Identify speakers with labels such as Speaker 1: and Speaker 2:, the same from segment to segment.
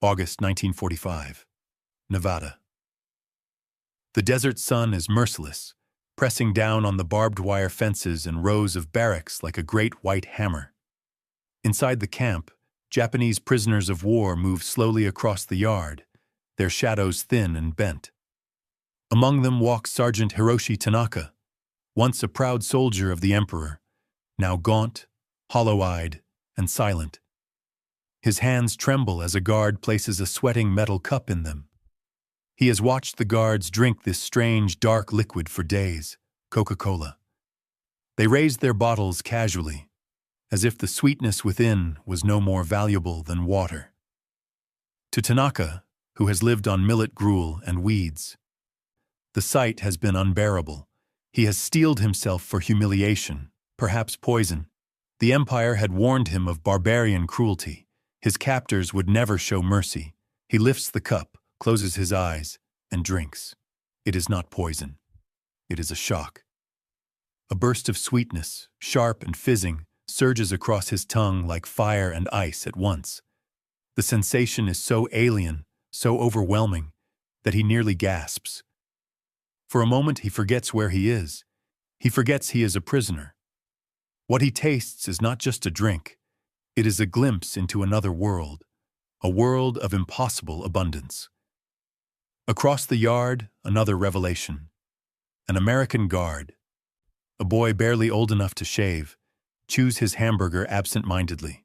Speaker 1: August 1945, Nevada. The desert sun is merciless, pressing down on the barbed wire fences and rows of barracks like a great white hammer. Inside the camp, Japanese prisoners of war move slowly across the yard, their shadows thin and bent. Among them walks Sergeant Hiroshi Tanaka, once a proud soldier of the Emperor, now gaunt, hollow-eyed, and silent. His hands tremble as a guard places a sweating metal cup in them. He has watched the guards drink this strange, dark liquid for days, Coca-Cola. They raised their bottles casually, as if the sweetness within was no more valuable than water. To Tanaka, who has lived on millet gruel and weeds, the sight has been unbearable. He has steeled himself for humiliation, perhaps poison. The Empire had warned him of barbarian cruelty. His captors would never show mercy. He lifts the cup, closes his eyes, and drinks. It is not poison. It is a shock. A burst of sweetness, sharp and fizzing, surges across his tongue like fire and ice at once. The sensation is so alien, so overwhelming, that he nearly gasps. For a moment he forgets where he is. He forgets he is a prisoner. What he tastes is not just a drink. It is a glimpse into another world, a world of impossible abundance. Across the yard, another revelation. An American guard, a boy barely old enough to shave, chews his hamburger absent-mindedly.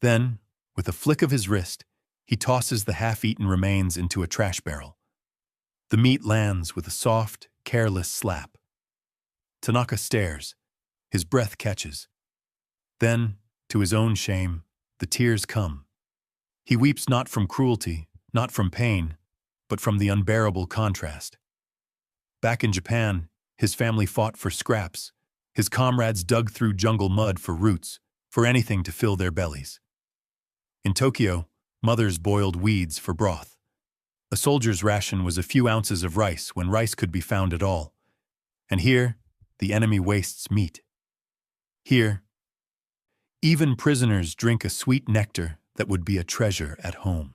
Speaker 1: Then, with a flick of his wrist, he tosses the half-eaten remains into a trash barrel. The meat lands with a soft, careless slap. Tanaka stares. His breath catches. Then, to his own shame, the tears come. He weeps not from cruelty, not from pain, but from the unbearable contrast. Back in Japan, his family fought for scraps. His comrades dug through jungle mud for roots, for anything to fill their bellies. In Tokyo, mothers boiled weeds for broth. A soldier's ration was a few ounces of rice when rice could be found at all. And here, the enemy wastes meat. Here, even prisoners drink a sweet nectar that would be a treasure at home.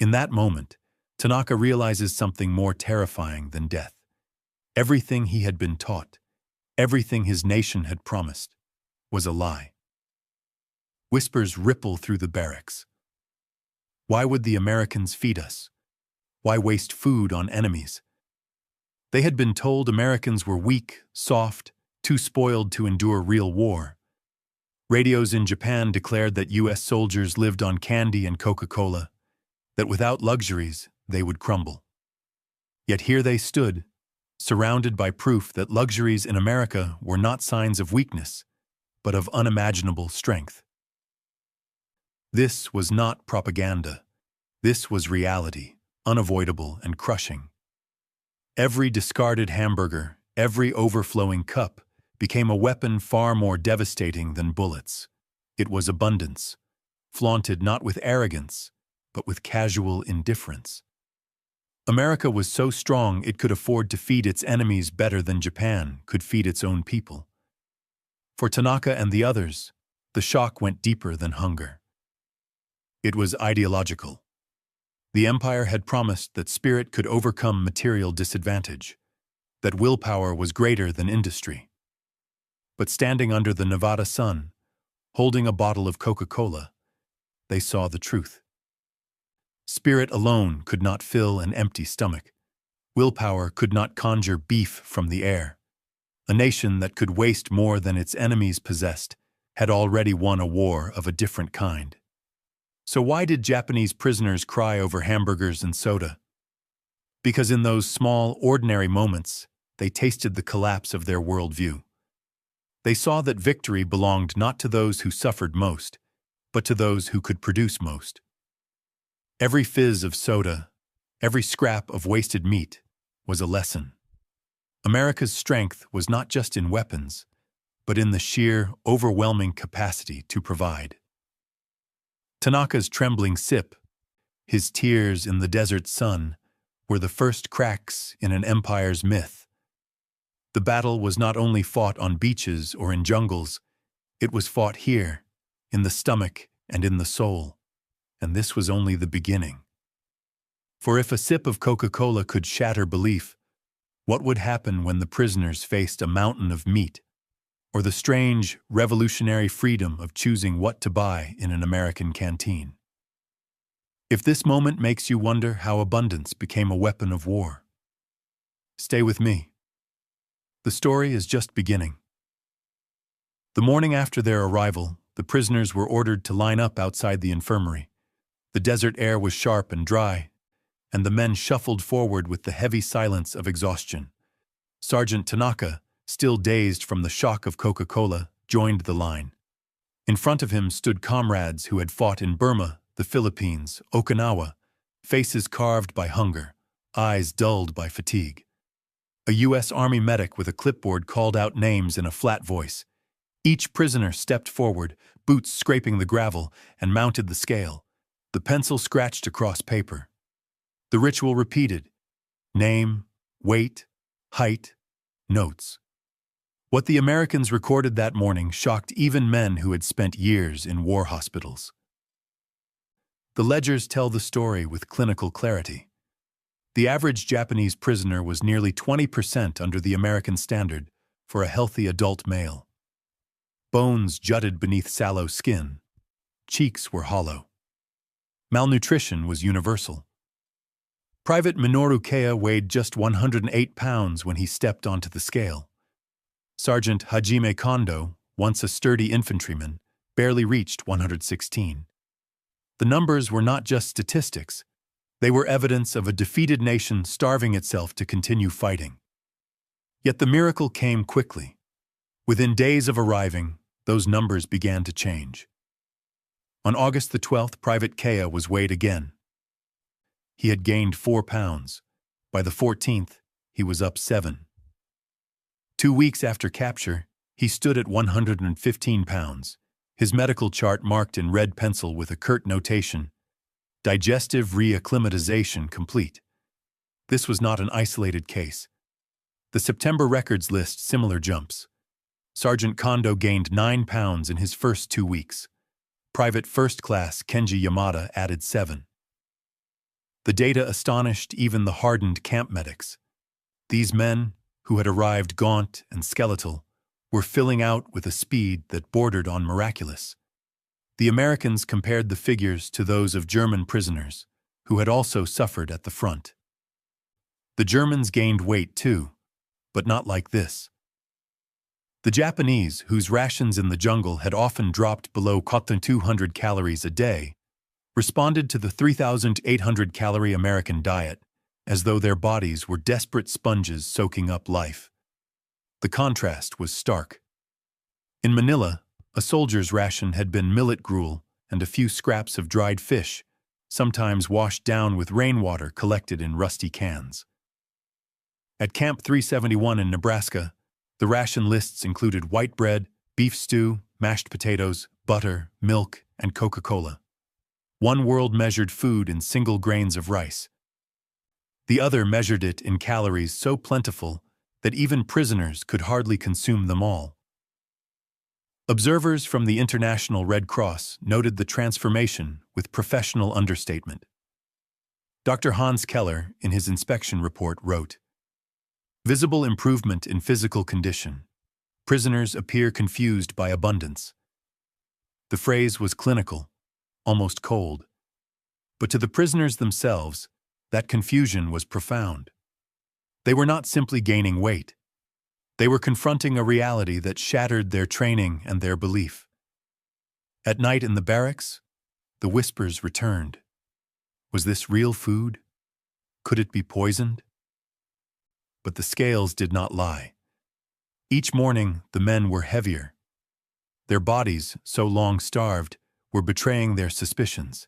Speaker 1: In that moment, Tanaka realizes something more terrifying than death. Everything he had been taught, everything his nation had promised, was a lie. Whispers ripple through the barracks. Why would the Americans feed us? Why waste food on enemies? They had been told Americans were weak, soft, too spoiled to endure real war. Radios in Japan declared that U.S. soldiers lived on candy and Coca-Cola, that without luxuries, they would crumble. Yet here they stood, surrounded by proof that luxuries in America were not signs of weakness, but of unimaginable strength. This was not propaganda. This was reality, unavoidable and crushing. Every discarded hamburger, every overflowing cup, became a weapon far more devastating than bullets. It was abundance, flaunted not with arrogance, but with casual indifference. America was so strong it could afford to feed its enemies better than Japan could feed its own people. For Tanaka and the others, the shock went deeper than hunger. It was ideological. The Empire had promised that spirit could overcome material disadvantage, that willpower was greater than industry. But standing under the Nevada sun, holding a bottle of Coca-Cola, they saw the truth. Spirit alone could not fill an empty stomach. Willpower could not conjure beef from the air. A nation that could waste more than its enemies possessed had already won a war of a different kind. So why did Japanese prisoners cry over hamburgers and soda? Because in those small, ordinary moments, they tasted the collapse of their worldview. They saw that victory belonged not to those who suffered most, but to those who could produce most. Every fizz of soda, every scrap of wasted meat, was a lesson. America's strength was not just in weapons, but in the sheer, overwhelming capacity to provide. Tanaka's trembling sip, his tears in the desert sun, were the first cracks in an empire's myth. The battle was not only fought on beaches or in jungles, it was fought here, in the stomach and in the soul. And this was only the beginning. For if a sip of Coca-Cola could shatter belief, what would happen when the prisoners faced a mountain of meat, or the strange, revolutionary freedom of choosing what to buy in an American canteen? If this moment makes you wonder how abundance became a weapon of war, stay with me. The story is just beginning. The morning after their arrival, the prisoners were ordered to line up outside the infirmary. The desert air was sharp and dry, and the men shuffled forward with the heavy silence of exhaustion. Sergeant Tanaka, still dazed from the shock of Coca-Cola, joined the line. In front of him stood comrades who had fought in Burma, the Philippines, Okinawa, faces carved by hunger, eyes dulled by fatigue. A U.S. Army medic with a clipboard called out names in a flat voice. Each prisoner stepped forward, boots scraping the gravel, and mounted the scale. The pencil scratched across paper. The ritual repeated: name, weight, height, notes. What the Americans recorded that morning shocked even men who had spent years in war hospitals. The ledgers tell the story with clinical clarity. The average Japanese prisoner was nearly 20% under the American standard for a healthy adult male. Bones jutted beneath sallow skin. Cheeks were hollow. Malnutrition was universal. Private Minoru Kea weighed just 108 pounds when he stepped onto the scale. Sergeant Hajime Kondo, once a sturdy infantryman, barely reached 116. The numbers were not just statistics. They were evidence of a defeated nation starving itself to continue fighting. Yet the miracle came quickly. Within days of arriving, those numbers began to change. On August the 12th, Private Kea was weighed again. He had gained 4 pounds. By the 14th, he was up 7. 2 weeks after capture, he stood at 115 pounds, his medical chart marked in red pencil with a curt notation: digestive reacclimatization complete. This was not an isolated case. The September records list similar jumps. Sergeant Kondo gained 9 pounds in his first 2 weeks. Private First Class Kenji Yamada added 7. The data astonished even the hardened camp medics. These men, who had arrived gaunt and skeletal, were filling out with a speed that bordered on miraculous. The Americans compared the figures to those of German prisoners, who had also suffered at the front. The Germans gained weight too, but not like this. The Japanese, whose rations in the jungle had often dropped below 200 calories a day, responded to the 3,800-calorie American diet as though their bodies were desperate sponges soaking up life. The contrast was stark. In Manila, a soldier's ration had been millet gruel and a few scraps of dried fish, sometimes washed down with rainwater collected in rusty cans. At Camp 371 in Nebraska, the ration lists included white bread, beef stew, mashed potatoes, butter, milk, and Coca-Cola. One world measured food in single grains of rice. The other measured it in calories so plentiful that even prisoners could hardly consume them all. Observers from the International Red Cross noted the transformation with professional understatement. Dr. Hans Keller, in his inspection report, wrote, "Visible improvement in physical condition. Prisoners appear confused by abundance." The phrase was clinical, almost cold. But to the prisoners themselves, that confusion was profound. They were not simply gaining weight. They were confronting a reality that shattered their training and their belief. At night in the barracks, the whispers returned. Was this real food? Could it be poisoned? But the scales did not lie. Each morning, the men were heavier. Their bodies, so long starved, were betraying their suspicions.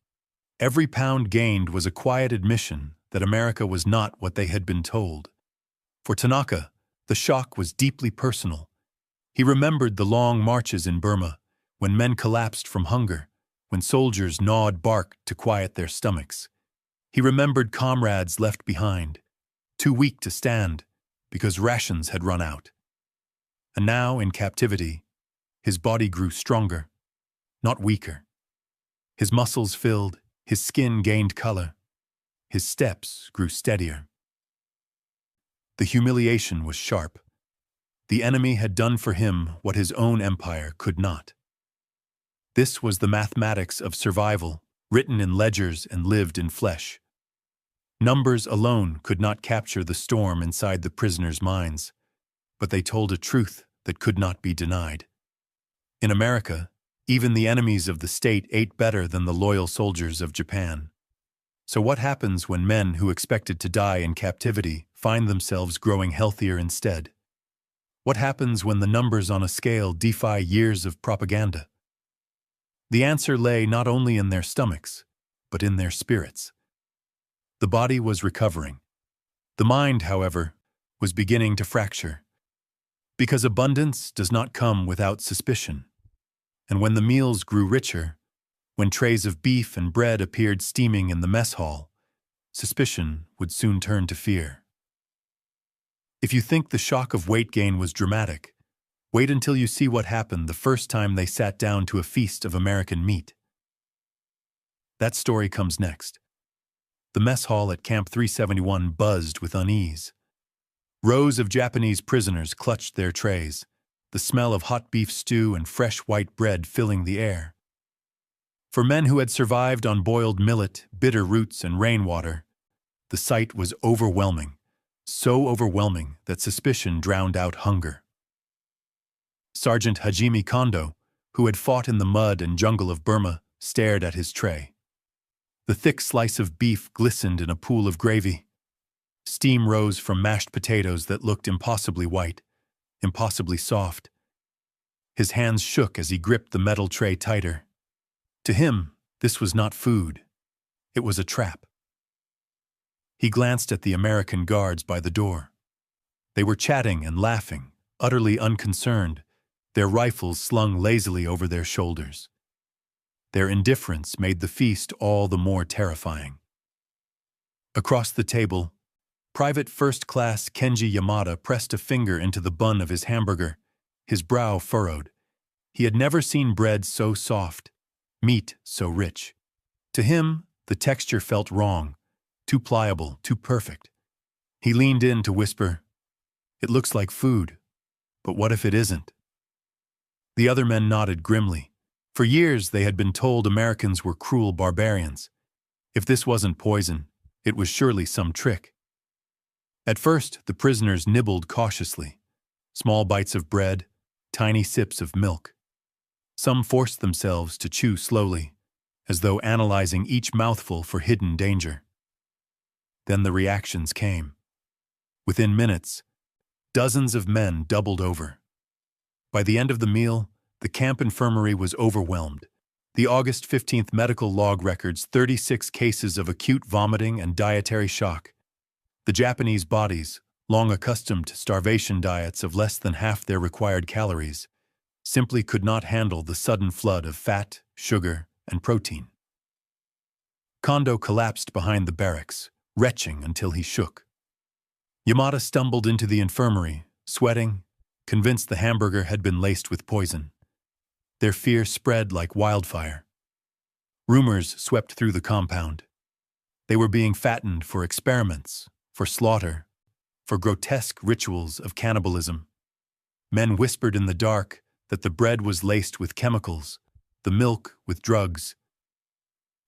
Speaker 1: Every pound gained was a quiet admission that America was not what they had been told. For Tanaka, the shock was deeply personal. He remembered the long marches in Burma, when men collapsed from hunger, when soldiers gnawed bark to quiet their stomachs. He remembered comrades left behind, too weak to stand because rations had run out. And now, in captivity, his body grew stronger, not weaker. His muscles filled, His skin gained color. His steps grew steadier. The humiliation was sharp. The enemy had done for him what his own empire could not. This was the mathematics of survival, written in ledgers and lived in flesh. Numbers alone could not capture the storm inside the prisoners' minds, but they told a truth that could not be denied. In America, even the enemies of the state ate better than the loyal soldiers of Japan. So what happens when men who expected to die in captivity find themselves growing healthier instead? What happens when the numbers on a scale defy years of propaganda? The answer lay not only in their stomachs, but in their spirits. The body was recovering. The mind, however, was beginning to fracture. Because abundance does not come without suspicion. And when the meals grew richer, when trays of beef and bread appeared steaming in the mess hall, suspicion would soon turn to fear. If you think the shock of weight gain was dramatic, wait until you see what happened the first time they sat down to a feast of American meat. That story comes next. The mess hall at Camp 371 buzzed with unease. Rows of Japanese prisoners clutched their trays, the smell of hot beef stew and fresh white bread filling the air. For men who had survived on boiled millet, bitter roots, and rainwater, the sight was overwhelming, so overwhelming that suspicion drowned out hunger. Sergeant Hajime Kondo, who had fought in the mud and jungle of Burma, stared at his tray. The thick slice of beef glistened in a pool of gravy. Steam rose from mashed potatoes that looked impossibly white, impossibly soft. His hands shook as he gripped the metal tray tighter. To him, this was not food. It was a trap. He glanced at the American guards by the door. They were chatting and laughing, utterly unconcerned, their rifles slung lazily over their shoulders. Their indifference made the feast all the more terrifying. Across the table, Private First Class Kenji Yamada pressed a finger into the bun of his hamburger, his brow furrowed. He had never seen bread so soft, meat so rich. To him, the texture felt wrong, too pliable, too perfect. He leaned in to whisper, "It looks like food, but what if it isn't?" The other men nodded grimly. For years they had been told Americans were cruel barbarians. If this wasn't poison, it was surely some trick. At first, the prisoners nibbled cautiously. Small bites of bread, tiny sips of milk. Some forced themselves to chew slowly, as though analyzing each mouthful for hidden danger. Then the reactions came. Within minutes, dozens of men doubled over. By the end of the meal, the camp infirmary was overwhelmed. The August 15th medical log records 36 cases of acute vomiting and dietary shock. The Japanese bodies, long accustomed to starvation diets of less than half their required calories, simply could not handle the sudden flood of fat, sugar, and protein. Kondo collapsed behind the barracks, retching until he shook. Yamada stumbled into the infirmary, sweating, convinced the hamburger had been laced with poison. Their fear spread like wildfire. Rumors swept through the compound. They were being fattened for experiments, for slaughter, for grotesque rituals of cannibalism. Men whispered in the dark that the bread was laced with chemicals, the milk with drugs.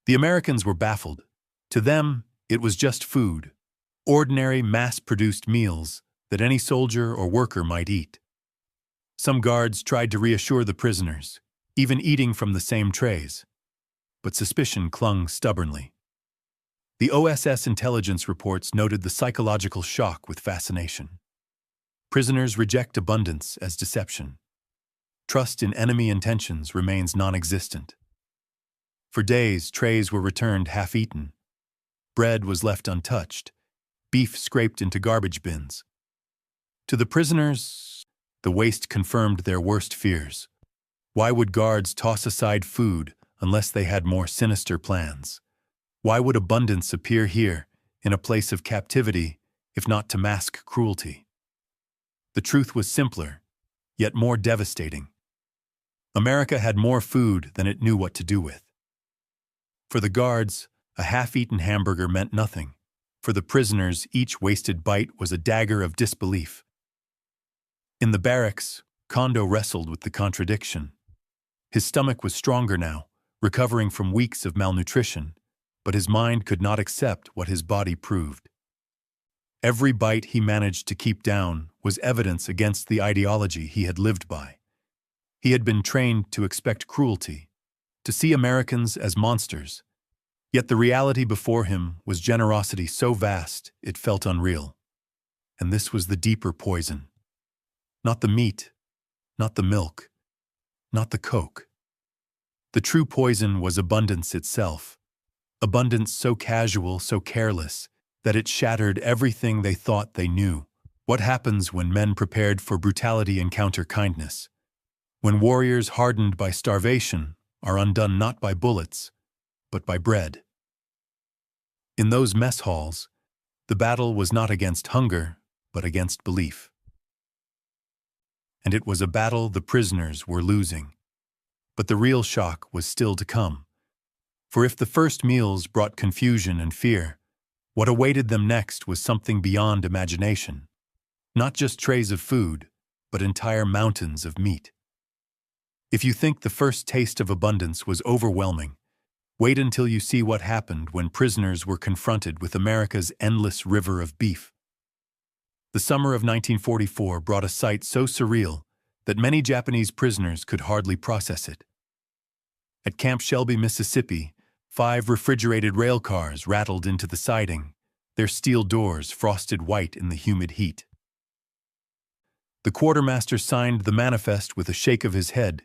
Speaker 1: The Americans were baffled. To them, it was just food, ordinary mass-produced meals that any soldier or worker might eat. Some guards tried to reassure the prisoners, even eating from the same trays. But suspicion clung stubbornly. The OSS intelligence reports noted the psychological shock with fascination. Prisoners reject abundance as deception. Trust in enemy intentions remains non-existent. For days, trays were returned half-eaten. Bread was left untouched, beef scraped into garbage bins. To the prisoners, the waste confirmed their worst fears. Why would guards toss aside food unless they had more sinister plans? Why would abundance appear here, in a place of captivity, if not to mask cruelty? The truth was simpler, yet more devastating. America had more food than it knew what to do with. For the guards, A half-eaten hamburger meant nothing. For the prisoners, each wasted bite was a dagger of disbelief. In the barracks, Kondo wrestled with the contradiction. His stomach was stronger now, recovering from weeks of malnutrition, but his mind could not accept what his body proved. Every bite he managed to keep down was evidence against the ideology he had lived by. He had been trained to expect cruelty, to see Americans as monsters, yet the reality before him was generosity so vast it felt unreal. And this was the deeper poison. Not the meat, not the milk, not the Coke. The true poison was abundance itself. Abundance so casual, so careless, that it shattered everything they thought they knew. What happens when men prepared for brutality encounter kindness? When warriors hardened by starvation are undone not by bullets, but by bread. In those mess halls, the battle was not against hunger, but against belief. And it was a battle the prisoners were losing. But the real shock was still to come. For if the first meals brought confusion and fear, what awaited them next was something beyond imagination. Not just trays of food, but entire mountains of meat. If you think the first taste of abundance was overwhelming, wait until you see what happened when prisoners were confronted with America's endless river of beef. The summer of 1944 brought a sight so surreal that many Japanese prisoners could hardly process it. At Camp Shelby, Mississippi, 5 refrigerated rail cars rattled into the siding, their steel doors frosted white in the humid heat. The quartermaster signed the manifest with a shake of his head.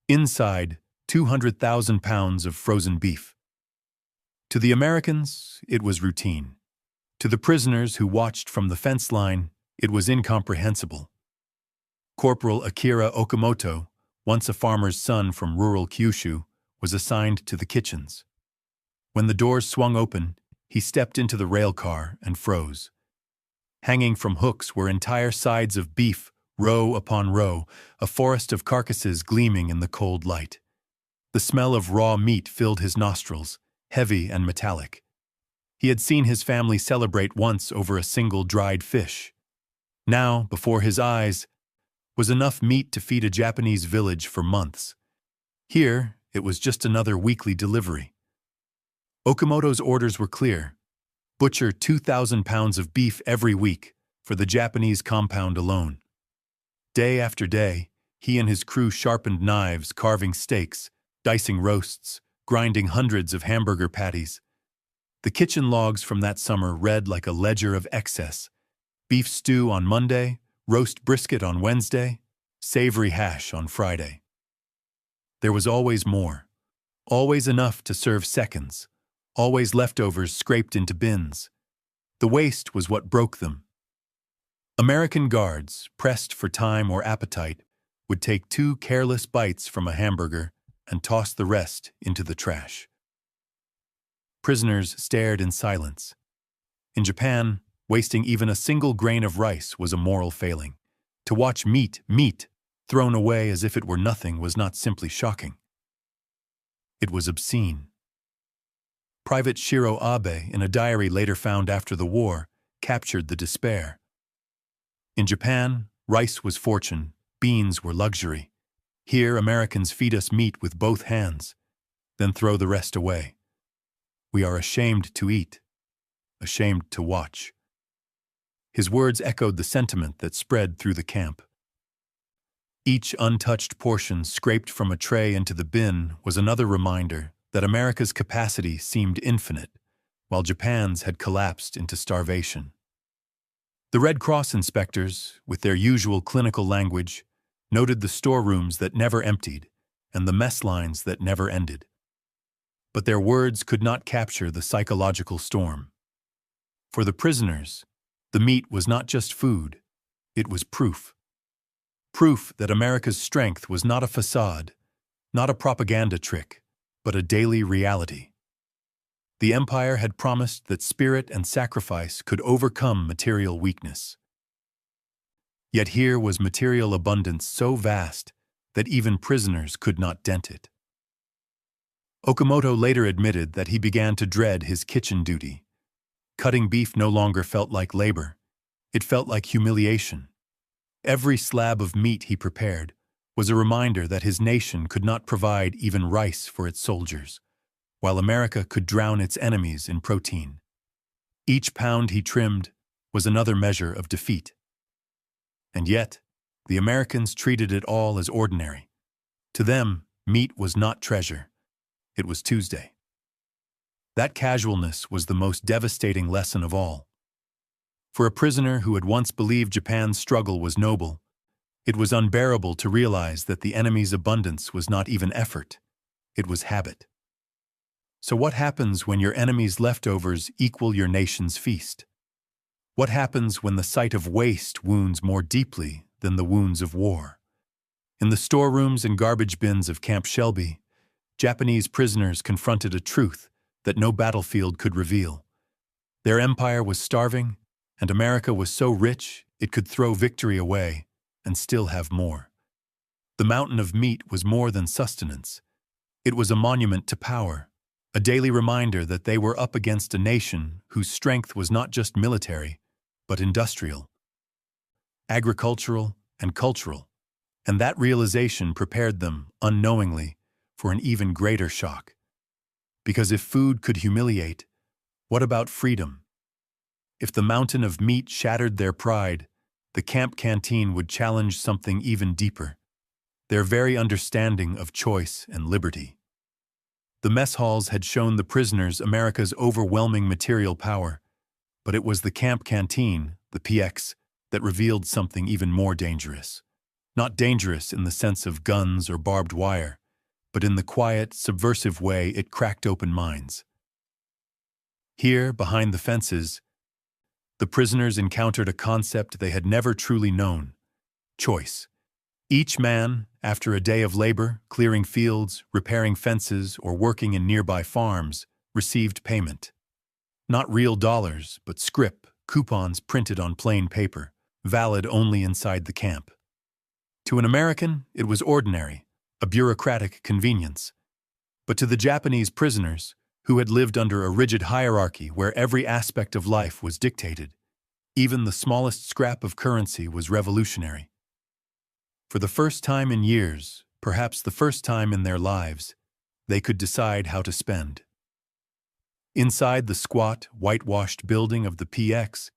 Speaker 1: Inside, 200,000 pounds of frozen beef. To the Americans, it was routine. To the prisoners who watched from the fence line, it was incomprehensible. Corporal Akira Okamoto, once a farmer's son from rural Kyushu, was assigned to the kitchens. When the doors swung open, he stepped into the rail car and froze. Hanging from hooks were entire sides of beef, row upon row, a forest of carcasses gleaming in the cold light. The smell of raw meat filled his nostrils, heavy and metallic. He had seen his family celebrate once over a single dried fish. Now, before his eyes, was enough meat to feed a Japanese village for months. Here, it was just another weekly delivery. Okamoto's orders were clear. Butcher 2,000 pounds of beef every week for the Japanese compound alone. Day after day, he and his crew sharpened knives, carving steaks, dicing roasts, grinding hundreds of hamburger patties. The kitchen logs from that summer read like a ledger of excess. Beef stew on Monday, roast brisket on Wednesday, savory hash on Friday. There was always more. Always enough to serve seconds. Always leftovers scraped into bins. The waste was what broke them. American guards, pressed for time or appetite, would take 2 careless bites from a hamburger and toss the rest into the trash. Prisoners stared in silence. In Japan, wasting even a single grain of rice was a moral failing. To watch meat thrown away as if it were nothing was not simply shocking. It was obscene. Private Shiro Abe, in a diary later found after the war, captured the despair. In Japan, rice was fortune, beans were luxury. Here, Americans feed us meat with both hands, then throw the rest away. We are ashamed to eat, ashamed to watch. His words echoed the sentiment that spread through the camp. Each untouched portion scraped from a tray into the bin was another reminder that America's capacity seemed infinite, while Japan's had collapsed into starvation. The Red Cross inspectors, with their usual clinical language, noted the storerooms that never emptied and the mess lines that never ended. But their words could not capture the psychological storm. For the prisoners, the meat was not just food, it was proof. Proof that America's strength was not a facade, not a propaganda trick, but a daily reality. The empire had promised that spirit and sacrifice could overcome material weakness. Yet here was material abundance so vast that even prisoners could not dent it. Okamoto later admitted that he began to dread his kitchen duty. Cutting beef no longer felt like labor. It felt like humiliation. Every slab of meat he prepared was a reminder that his nation could not provide even rice for its soldiers, while America could drown its enemies in protein. Each pound he trimmed was another measure of defeat. And yet, the Americans treated it all as ordinary. To them, meat was not treasure. It was Tuesday. That casualness was the most devastating lesson of all. For a prisoner who had once believed Japan's struggle was noble, it was unbearable to realize that the enemy's abundance was not even effort, it was habit. So what happens when your enemy's leftovers equal your nation's feast? What happens when the sight of waste wounds more deeply than the wounds of war? In the storerooms and garbage bins of Camp Shelby, Japanese prisoners confronted a truth that no battlefield could reveal. Their empire was starving, and America was so rich it could throw victory away and still have more. The mountain of meat was more than sustenance. It was a monument to power, a daily reminder that they were up against a nation whose strength was not just military, but industrial, agricultural, and cultural, and that realization prepared them, unknowingly, for an even greater shock. Because if food could humiliate, what about freedom? If the mountain of meat shattered their pride, the camp canteen would challenge something even deeper, their very understanding of choice and liberty. The mess halls had shown the prisoners America's overwhelming material power, but it was the camp canteen, the PX, that revealed something even more dangerous. Not dangerous in the sense of guns or barbed wire, but in the quiet, subversive way it cracked open minds. Here, behind the fences, the prisoners encountered a concept they had never truly known: choice. Each man, after a day of labor, clearing fields, repairing fences, or working in nearby farms, received payment. Not real dollars, but scrip, coupons printed on plain paper, valid only inside the camp. To an American, it was ordinary, a bureaucratic convenience. But to the Japanese prisoners, who had lived under a rigid hierarchy where every aspect of life was dictated, even the smallest scrap of currency was revolutionary. For the first time in years, perhaps the first time in their lives, they could decide how to spend. Inside the squat, whitewashed building of the PX,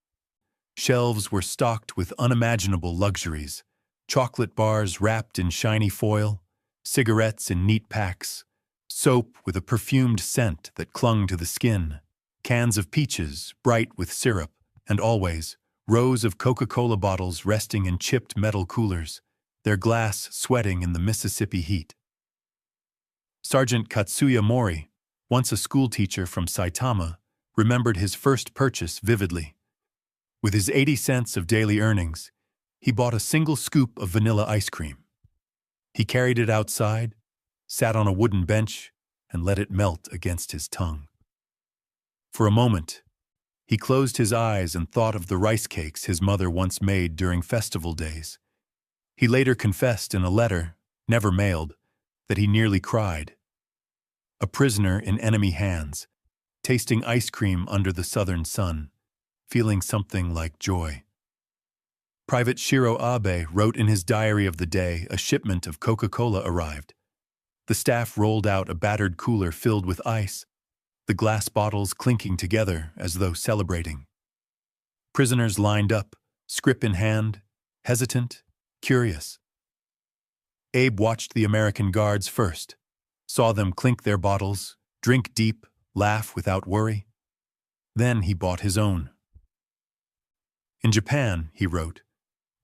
Speaker 1: shelves were stocked with unimaginable luxuries: chocolate bars wrapped in shiny foil, cigarettes in neat packs, soap with a perfumed scent that clung to the skin, cans of peaches bright with syrup, and always rows of Coca-Cola bottles resting in chipped metal coolers, their glass sweating in the Mississippi heat. Sergeant Katsuya Mori, once a schoolteacher from Saitama, remembered his first purchase vividly. With his 80 cents of daily earnings, he bought a single scoop of vanilla ice cream. He carried it outside, sat on a wooden bench, and let it melt against his tongue. For a moment, he closed his eyes and thought of the rice cakes his mother once made during festival days. He later confessed in a letter, never mailed, that he nearly cried. A prisoner in enemy hands, tasting ice cream under the southern sun, feeling something like joy. Private Shiro Abe wrote in his diary of the day a shipment of Coca-Cola arrived. The staff rolled out a battered cooler filled with ice, the glass bottles clinking together as though celebrating. Prisoners lined up, scrip in hand, hesitant, curious. Abe watched the American guards first, saw them clink their bottles, drink deep, laugh without worry. Then he bought his own. In Japan, he wrote,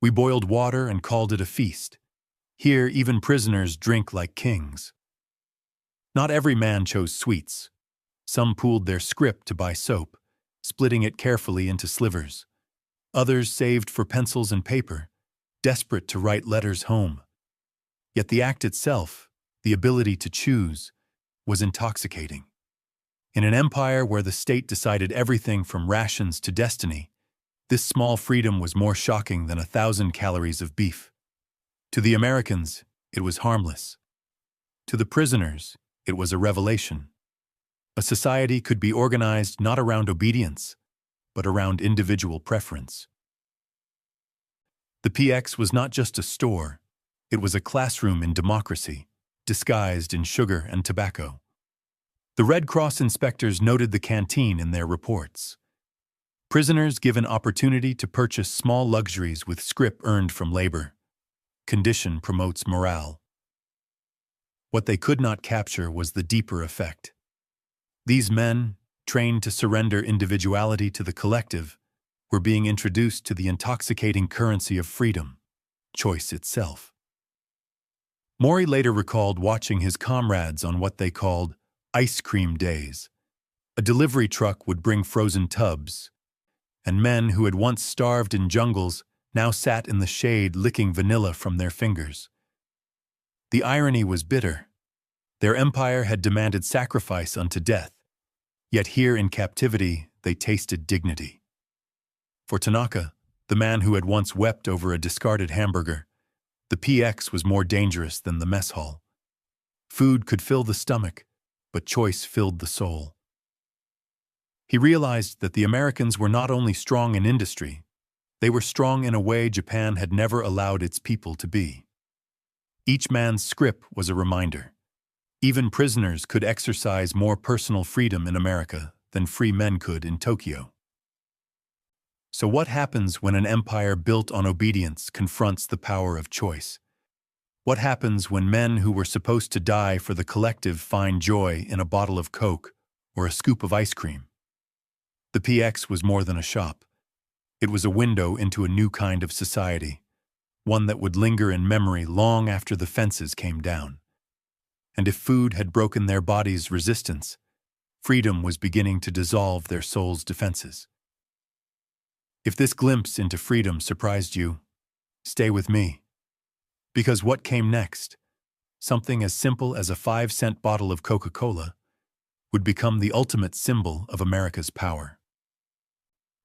Speaker 1: we boiled water and called it a feast. Here, even prisoners drink like kings. Not every man chose sweets. Some pooled their scrip to buy soap, splitting it carefully into slivers. Others saved for pencils and paper, desperate to write letters home. Yet the act itself, the ability to choose, was intoxicating. In an empire where the state decided everything from rations to destiny, this small freedom was more shocking than 1,000 calories of beef. To the Americans, it was harmless. To the prisoners, It was a revelation. A society could be organized not around obedience, but around individual preference. The PX was not just a store, it was a classroom in democracy, disguised in sugar and tobacco. The Red Cross inspectors noted the canteen in their reports. Prisoners given opportunity to purchase small luxuries with scrip earned from labor. Condition promotes morale. What they could not capture was the deeper effect. These men, trained to surrender individuality to the collective, were being introduced to the intoxicating currency of freedom, choice itself. Mori later recalled watching his comrades on what they called ice cream days. A delivery truck would bring frozen tubs, and men who had once starved in jungles now sat in the shade licking vanilla from their fingers. The irony was bitter. Their empire had demanded sacrifice unto death, yet here in captivity they tasted dignity. For Tanaka, the man who had once wept over a discarded hamburger, the PX was more dangerous than the mess hall. Food could fill the stomach, but choice filled the soul. He realized that the Americans were not only strong in industry, they were strong in a way Japan had never allowed its people to be. Each man's scrip was a reminder. Even prisoners could exercise more personal freedom in America than free men could in Tokyo. So what happens when an empire built on obedience confronts the power of choice? What happens when men who were supposed to die for the collective find joy in a bottle of Coke or a scoop of ice cream? The PX was more than a shop. It was a window into a new kind of society, one that would linger in memory long after the fences came down. And if food had broken their bodies' resistance, freedom was beginning to dissolve their souls' defenses. If this glimpse into freedom surprised you, stay with me. Because what came next, something as simple as a 5-cent bottle of Coca-Cola, would become the ultimate symbol of America's power.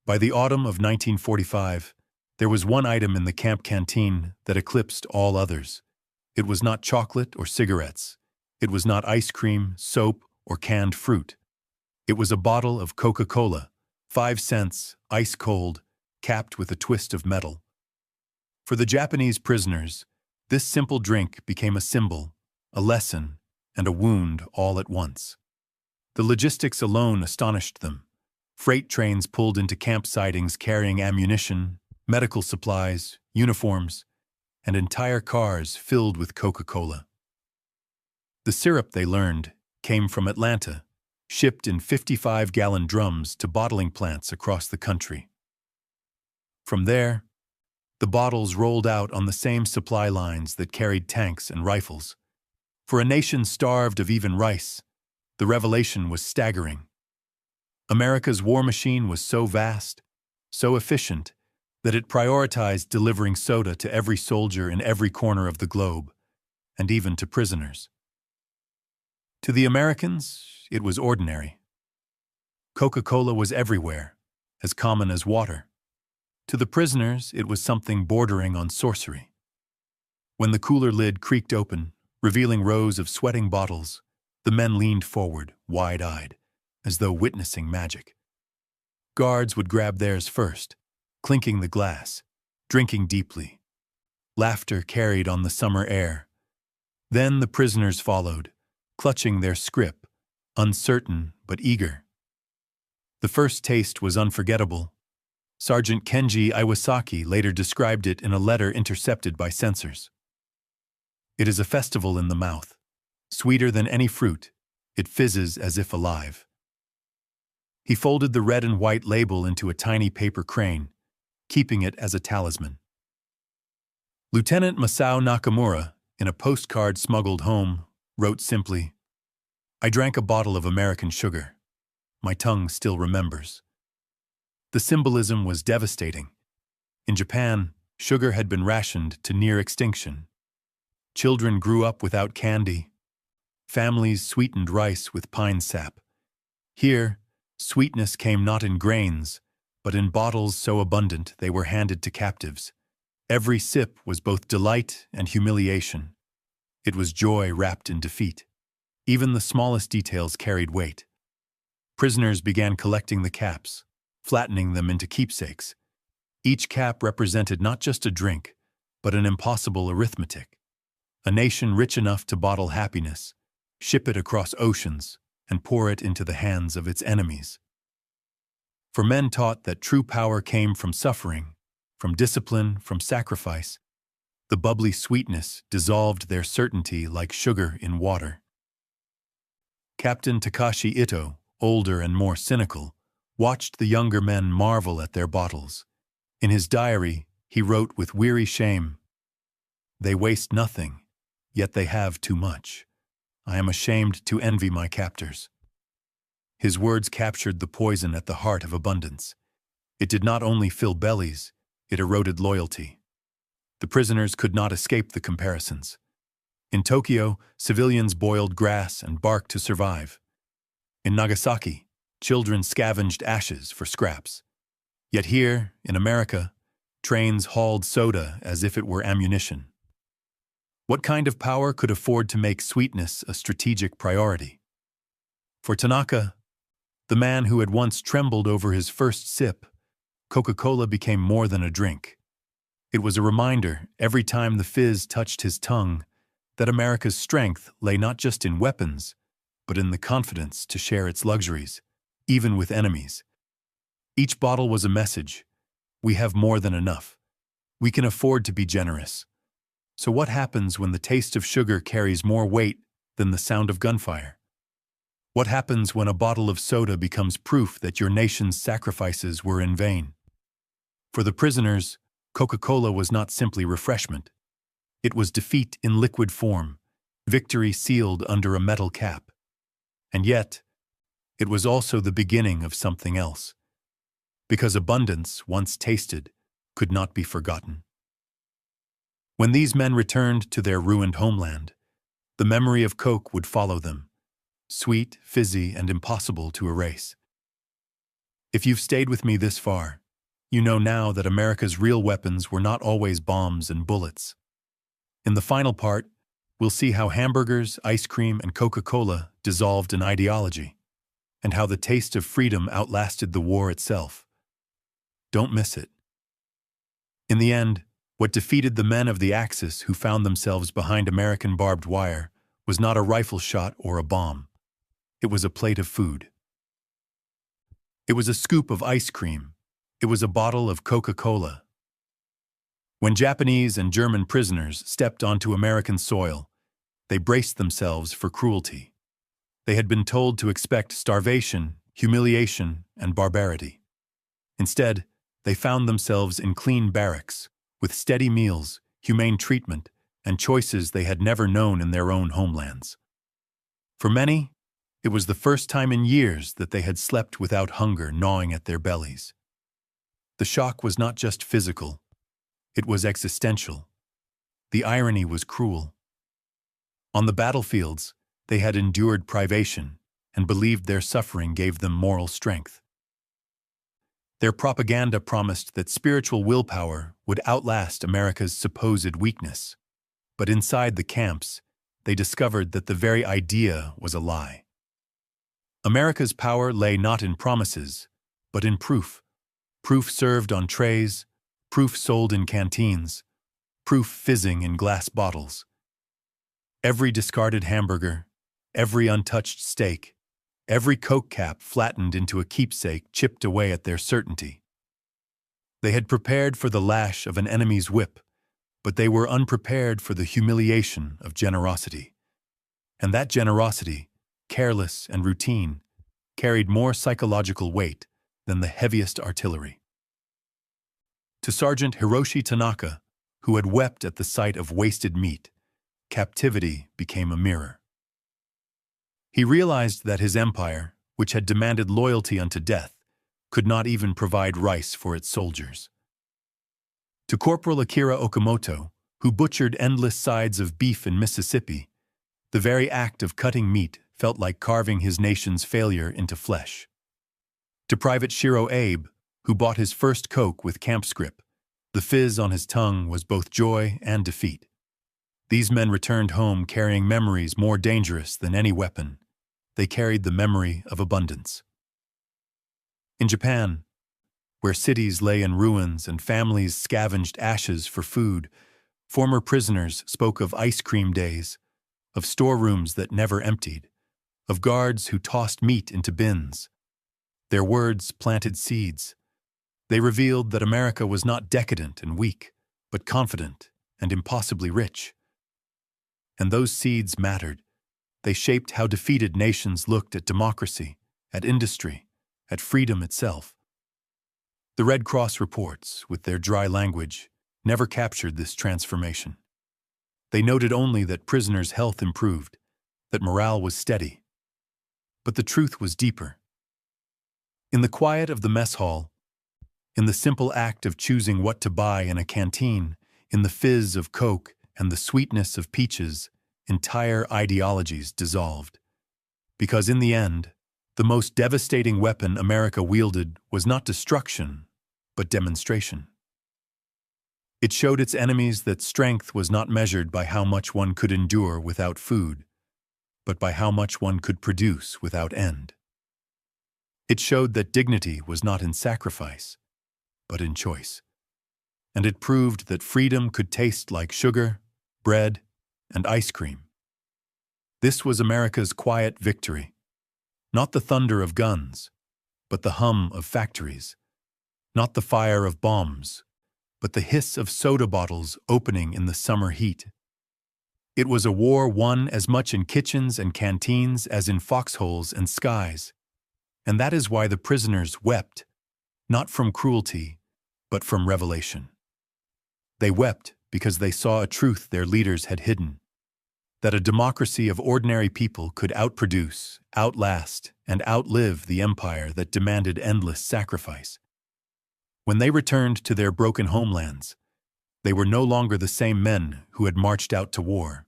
Speaker 1: By the autumn of 1945, there was one item in the camp canteen that eclipsed all others. It was not chocolate or cigarettes. It was not ice cream, soap, or canned fruit. It was a bottle of Coca-Cola, 5 cents, ice cold, capped with a twist of metal. For the Japanese prisoners, this simple drink became a symbol, a lesson, and a wound all at once. The logistics alone astonished them. Freight trains pulled into camp sidings carrying ammunition, medical supplies, uniforms, and entire cars filled with Coca-Cola. The syrup, they learned, came from Atlanta, shipped in 55-gallon drums to bottling plants across the country. From there, the bottles rolled out on the same supply lines that carried tanks and rifles. For a nation starved of even rice, the revelation was staggering. America's war machine was so vast, so efficient, that it prioritized delivering soda to every soldier in every corner of the globe, and even to prisoners. To the Americans, it was ordinary. Coca-Cola was everywhere, as common as water. To the prisoners, it was something bordering on sorcery. When the cooler lid creaked open, revealing rows of sweating bottles, the men leaned forward, wide-eyed, as though witnessing magic. Guards would grab theirs first, clinking the glass, drinking deeply. Laughter carried on the summer air. Then the prisoners followed, clutching their scrip, uncertain but eager. The first taste was unforgettable. Sergeant Kenji Iwasaki later described it in a letter intercepted by censors. It is a festival in the mouth. Sweeter than any fruit, it fizzes as if alive. He folded the red and white label into a tiny paper crane, keeping it as a talisman. Lieutenant Masao Nakamura, in a postcard smuggled home, wrote simply, "I drank a bottle of American sugar. My tongue still remembers." The symbolism was devastating. In Japan, sugar had been rationed to near extinction. Children grew up without candy. Families sweetened rice with pine sap. Here, sweetness came not in grains, but in bottles so abundant they were handed to captives. Every sip was both delight and humiliation. It was joy wrapped in defeat. Even the smallest details carried weight. Prisoners began collecting the caps, flattening them into keepsakes. Each cap represented not just a drink, but an impossible arithmetic. A nation rich enough to bottle happiness, ship it across oceans, and pour it into the hands of its enemies. For men taught that true power came from suffering, from discipline, from sacrifice, the bubbly sweetness dissolved their certainty like sugar in water. Captain Takashi Ito, older and more cynical, watched the younger men marvel at their bottles. In his diary, he wrote with weary shame, "They waste nothing, yet they have too much. I am ashamed to envy my captors." His words captured the poison at the heart of abundance. It did not only fill bellies, it eroded loyalty. The prisoners could not escape the comparisons. In Tokyo, civilians boiled grass and bark to survive. In Nagasaki, children scavenged ashes for scraps. Yet here, in America, trains hauled soda as if it were ammunition. What kind of power could afford to make sweetness a strategic priority? For Tanaka, the man who had once trembled over his first sip, Coca-Cola became more than a drink. It was a reminder, every time the fizz touched his tongue, that America's strength lay not just in weapons, but in the confidence to share its luxuries, even with enemies. Each bottle was a message. We have more than enough. We can afford to be generous. So what happens when the taste of sugar carries more weight than the sound of gunfire? What happens when a bottle of soda becomes proof that your nation's sacrifices were in vain? For the prisoners, Coca-Cola was not simply refreshment. It was defeat in liquid form, victory sealed under a metal cap. And yet, it was also the beginning of something else. Because abundance, once tasted, could not be forgotten. When these men returned to their ruined homeland, the memory of Coke would follow them, sweet, fizzy, and impossible to erase. If you've stayed with me this far, you know now that America's real weapons were not always bombs and bullets. In the final part, we'll see how hamburgers, ice cream, and Coca-Cola dissolved an ideology, and how the taste of freedom outlasted the war itself. Don't miss it. In the end, what defeated the men of the Axis who found themselves behind American barbed wire was not a rifle shot or a bomb. It was a plate of food. It was a scoop of ice cream. It was a bottle of Coca-Cola. When Japanese and German prisoners stepped onto American soil, they braced themselves for cruelty. They had been told to expect starvation, humiliation, and barbarity. Instead, they found themselves in clean barracks, with steady meals, humane treatment, and choices they had never known in their own homelands. For many, it was the first time in years that they had slept without hunger gnawing at their bellies. The shock was not just physical, it was existential. The irony was cruel. On the battlefields, they had endured privation and believed their suffering gave them moral strength. Their propaganda promised that spiritual willpower would outlast America's supposed weakness. But inside the camps, they discovered that the very idea was a lie. America's power lay not in promises, but in proof. Proof served on trays, proof sold in canteens, proof fizzing in glass bottles. Every discarded hamburger, every untouched steak, every Coke cap flattened into a keepsake chipped away at their certainty. They had prepared for the lash of an enemy's whip, but they were unprepared for the humiliation of generosity. And that generosity, careless and routine, carried more psychological weight than the heaviest artillery. To Sergeant Hiroshi Tanaka, who had wept at the sight of wasted meat, captivity became a mirror. He realized that his empire, which had demanded loyalty unto death, could not even provide rice for its soldiers. To Corporal Akira Okamoto, who butchered endless sides of beef in Mississippi, the very act of cutting meat felt like carving his nation's failure into flesh. To Private Shiro Abe, who bought his first Coke with camp scrip, the fizz on his tongue was both joy and defeat. These men returned home carrying memories more dangerous than any weapon. They carried the memory of abundance. In Japan, where cities lay in ruins and families scavenged ashes for food, former prisoners spoke of ice cream days, of storerooms that never emptied, of guards who tossed meat into bins. Their words planted seeds. They revealed that America was not decadent and weak, but confident and impossibly rich. And those seeds mattered. They shaped how defeated nations looked at democracy, at industry, at freedom itself. The Red Cross reports, with their dry language, never captured this transformation. They noted only that prisoners' health improved, that morale was steady. But the truth was deeper. In the quiet of the mess hall, in the simple act of choosing what to buy in a canteen, in the fizz of Coke and the sweetness of peaches, entire ideologies dissolved. Because in the end, the most devastating weapon America wielded was not destruction, but demonstration. It showed its enemies that strength was not measured by how much one could endure without food, but by how much one could produce without end. It showed that dignity was not in sacrifice, but in choice. And it proved that freedom could taste like sugar, bread, and ice cream. This was America's quiet victory. Not the thunder of guns, but the hum of factories. Not the fire of bombs, but the hiss of soda bottles opening in the summer heat. It was a war won as much in kitchens and canteens as in foxholes and skies. And that is why the prisoners wept, not from cruelty, but from revelation. They wept because they saw a truth their leaders had hidden, that a democracy of ordinary people could outproduce, outlast, and outlive the empire that demanded endless sacrifice. When they returned to their broken homelands, they were no longer the same men who had marched out to war.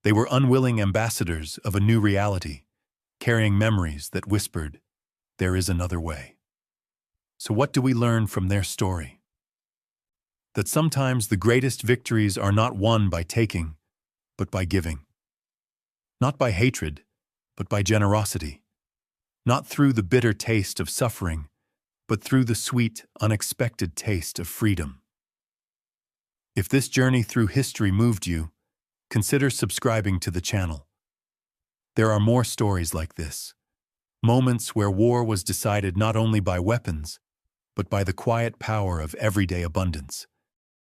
Speaker 1: They were unwilling ambassadors of a new reality, carrying memories that whispered, "There is another way." So what do we learn from their story? That sometimes the greatest victories are not won by taking, but by giving. Not by hatred, but by generosity. Not through the bitter taste of suffering, but through the sweet, unexpected taste of freedom. If this journey through history moved you, consider subscribing to the channel. There are more stories like this. Moments where war was decided not only by weapons, but by the quiet power of everyday abundance.